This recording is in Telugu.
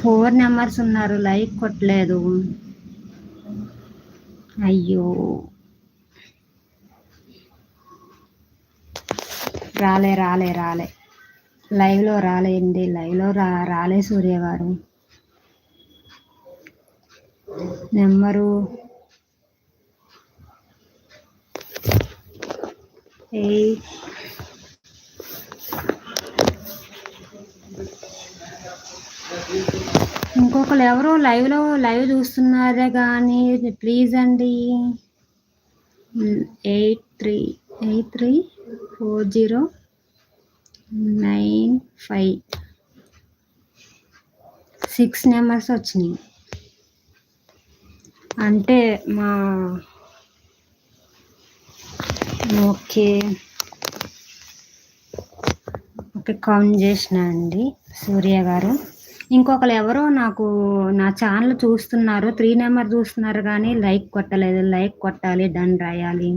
4 నెంబర్స్ ఉన్నారు, లైక్ కొట్టలేదు. అయ్యో, రాలే లైవ్లో రాలేండి, లైవ్లో రాలే సూర్య గారు. నెంబరు 8. ఇంకొకరు ఎవరో లైవ్ చూస్తున్నారే కానీ ప్లీజ్ అండి. 834095 6 నెంబర్స్ వచ్చినాయి. అంటే ఓకే కౌంట్ చేసిన అండి సూర్య గారు. ఇంకొకరు ఎవరో నాకు నా ఛానల్ చూస్తున్నారు, 3 నెంబర్ చూస్తున్నారు కానీ లైక్ కొట్టలేదు. లైక్ కొట్టాలి, డన్ రాయాలి.